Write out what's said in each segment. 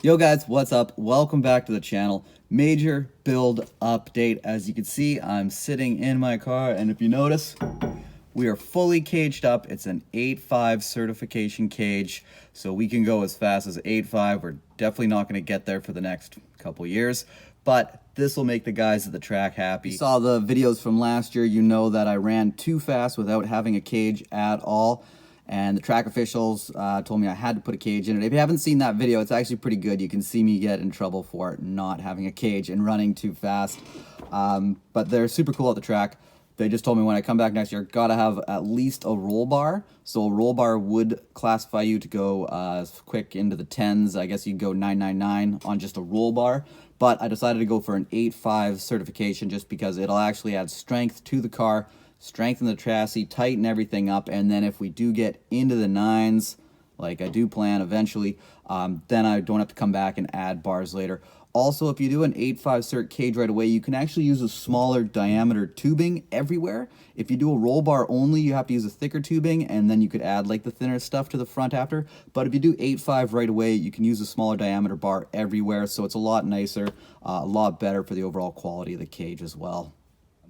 Yo guys, what's up? Welcome back to the channel. Major build update. As you can see, I'm sitting in my car, and if you notice, we are fully caged up. It's an 8.5 certification cage, so we can go as fast as 8.5. We're definitely not going to get there for the next couple years, but this will make the guys at the track happy. You saw the videos from last year, you know that I ran too fast without having a cage at all. And the track officials told me I had to put a cage in it. If you haven't seen that video, it's actually pretty good. You can see me get in trouble for not having a cage and running too fast. But they're super cool at the track. They just told me when I come back next year, gotta have at least a roll bar. So a roll bar would classify you to go quick into the 10s. I guess you'd go 999 on just a roll bar. But I decided to go for an 8.5 certification just because it'll actually add strength to the car, strengthen the chassis, tighten everything up, and then if we do get into the 9s, like I do plan eventually, then I don't have to come back and add bars later. Also, if you do an 8.5 cert cage right away, you can actually use a smaller diameter tubing everywhere. If you do a roll bar only, you have to use a thicker tubing, and then you could add like the thinner stuff to the front after. But if you do 8.5 right away, you can use a smaller diameter bar everywhere, so it's a lot nicer, a lot better for the overall quality of the cage as well.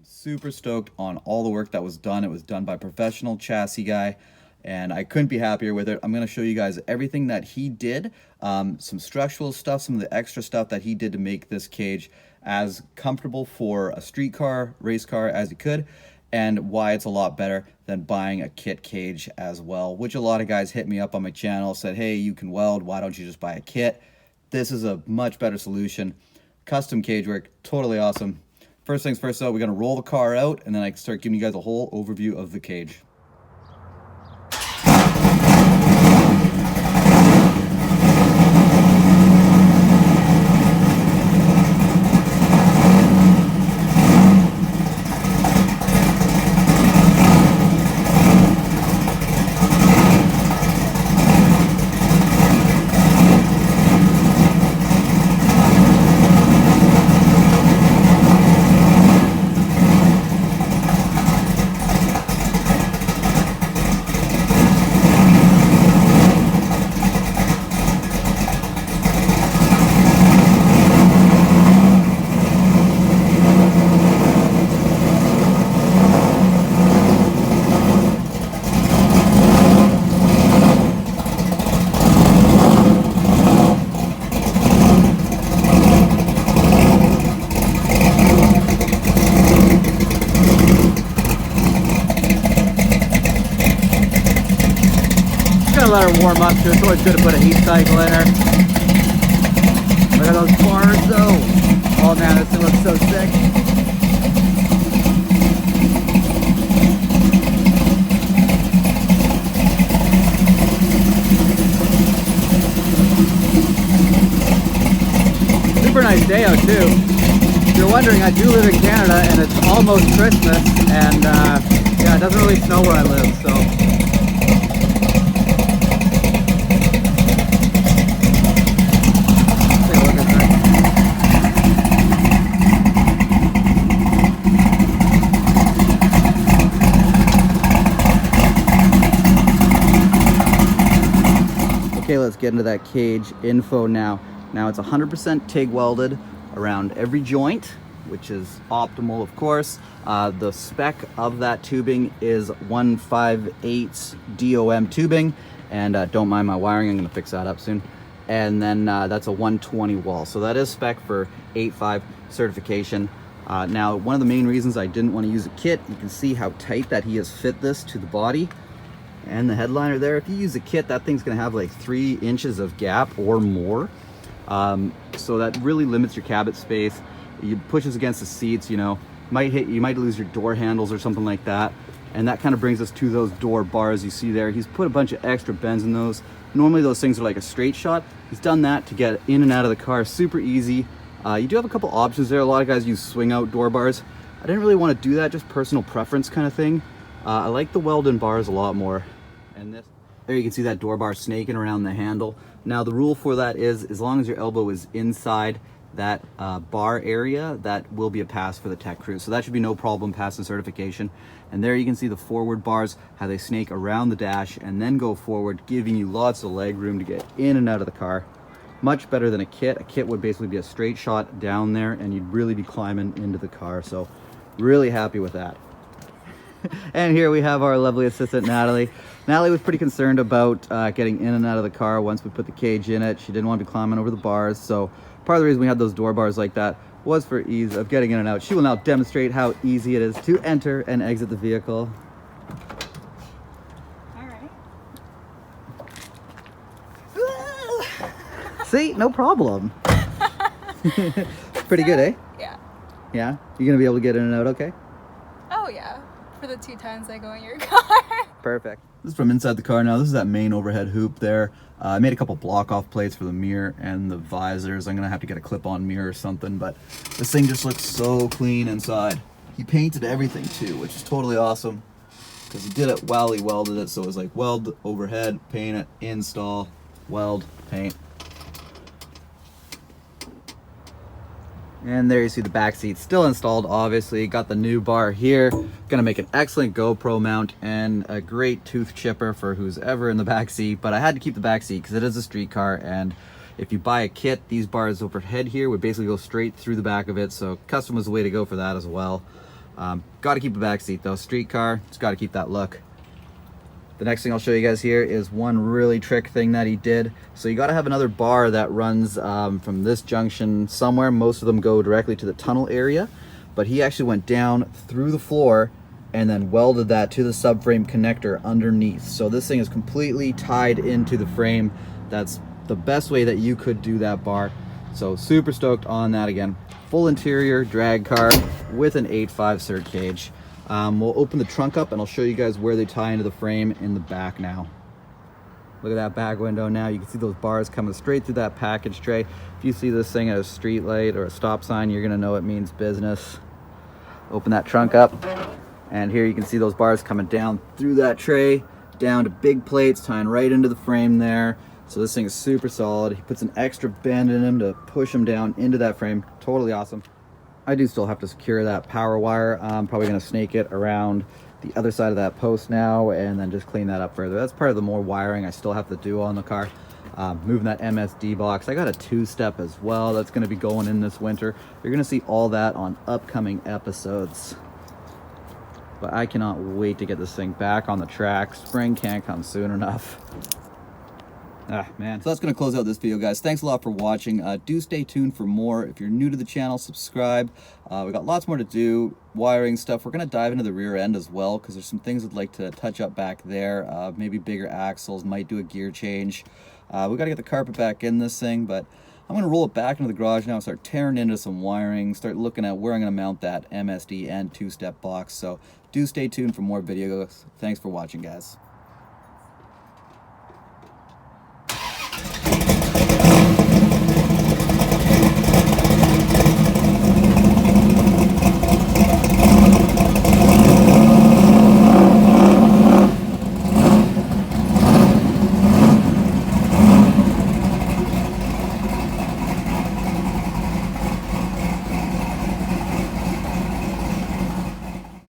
Super stoked on all the work that was done. It was done by a professional chassis guy, and I couldn't be happier with it. I'm going to show you guys everything that he did, some structural stuff, some of the extra stuff that he did to make this cage as comfortable for a street car, race car as you could, and why it's a lot better than buying a kit cage as well, which a lot of guys hit me up on my channel, said, hey, you can weld, why don't you just buy a kit? This is a much better solution. Custom cage work, totally awesome. First things first though, we're gonna roll the car out, and then I can start giving you guys a whole overview of the cage. Let her warm up too. It's always good to put a heat cycle in her. Look at those bars though. Oh man, this thing looks so sick. Super nice day out too. If you're wondering, I do live in Canada and it's almost Christmas, and yeah, it doesn't really snow where I live, so. Okay, let's get into that cage info now. Now it's 100% TIG welded around every joint, which is optimal, of course. The spec of that tubing is 1/5/8 DOM tubing, and don't mind my wiring, I'm gonna fix that up soon. And then that's a 120 wall. So that is spec for 8.5 certification. Now, one of the main reasons I didn't want to use a kit, you can see how tight that he has fit this to the body and the headliner there. If you use a kit, that thing's gonna have like 3 inches of gap or more. So that really limits your cabin space. It pushes against the seats, you know, you might lose your door handles or something like that. And that kind of brings us to those door bars you see there. He's put a bunch of extra bends in those. Normally those things are like a straight shot. He's done that to get in and out of the car super easy. You do have a couple options there. A lot of guys use swing out door bars. I didn't really want to do that, just personal preference kind of thing. I like the welded bars a lot more. And this, there you can see that door bar snaking around the handle. Now the rule for that is, as long as your elbow is inside that bar area, that will be a pass for the tech crew. So that should be no problem passing certification. And there you can see the forward bars, how they snake around the dash and then go forward, giving you lots of leg room to get in and out of the car. Much better than a kit. A kit would basically be a straight shot down there and you'd really be climbing into the car. So really happy with that. And here we have our lovely assistant, Natalie. Natalie was pretty concerned about getting in and out of the car once we put the cage in it. She didn't want to be climbing over the bars. So part of the reason we had those door bars like that was for ease of getting in and out. She will now demonstrate how easy it is to enter and exit the vehicle. See, no problem. Pretty good, eh? Yeah. Yeah? You're gonna be able to get in and out okay? Oh yeah, for the 2 times I go in your car. Perfect. This is from inside the car now. This is that main overhead hoop there. I made a couple block off plates for the mirror and the visors. I'm gonna have to get a clip-on mirror or something, but this thing just looks so clean inside. He painted everything too, which is totally awesome, because he did it while he welded it. So it was like weld, overhead, paint it, install, weld, paint. And there you see the back seat still installed, obviously. Got the new bar here. Gonna make an excellent GoPro mount and a great tooth chipper for who's ever in the back seat. But I had to keep the back seat because it is a street car, and if you buy a kit, these bars overhead here would basically go straight through the back of it. So custom was the way to go for that as well. Got to keep the back seat though. Street car, it's got to keep that look. The next thing I'll show you guys here is one really trick thing that he did. So you got to have another bar that runs from this junction somewhere. Most of them go directly to the tunnel area, but he actually went down through the floor and then welded that to the subframe connector underneath. So this thing is completely tied into the frame. That's the best way that you could do that bar. So super stoked on that. Again, full interior drag car with an 8.5 cert cage. We'll open the trunk up and I'll show you guys where they tie into the frame in the back now. Look at that back window now. You can see those bars coming straight through that package tray. If you see this thing at a street light or a stop sign, you're gonna know it means business. Open that trunk up, and here you can see those bars coming down through that tray, down to big plates, tying right into the frame there. So this thing is super solid. He puts an extra bend in him to push him down into that frame. Totally awesome. I do still have to secure that power wire. I'm probably gonna snake it around the other side of that post now and then just clean that up further. That's part of the more wiring I still have to do on the car. Moving that MSD box. I got a 2-step as well that's gonna be going in this winter. You're gonna see all that on upcoming episodes. But I cannot wait to get this thing back on the track. Spring can't come soon enough. Ah, man. So that's going to close out this video, guys. Thanks a lot for watching. Do stay tuned for more. If you're new to the channel, subscribe. We got lots more to do, wiring stuff. We're going to dive into the rear end as well, because there's some things I'd like to touch up back there. Maybe bigger axles, might do a gear change. We got to get the carpet back in this thing, but I'm going to roll it back into the garage now and start tearing into some wiring, start looking at where I'm going to mount that MSD and 2-step box. So do stay tuned for more videos. Thanks for watching, guys.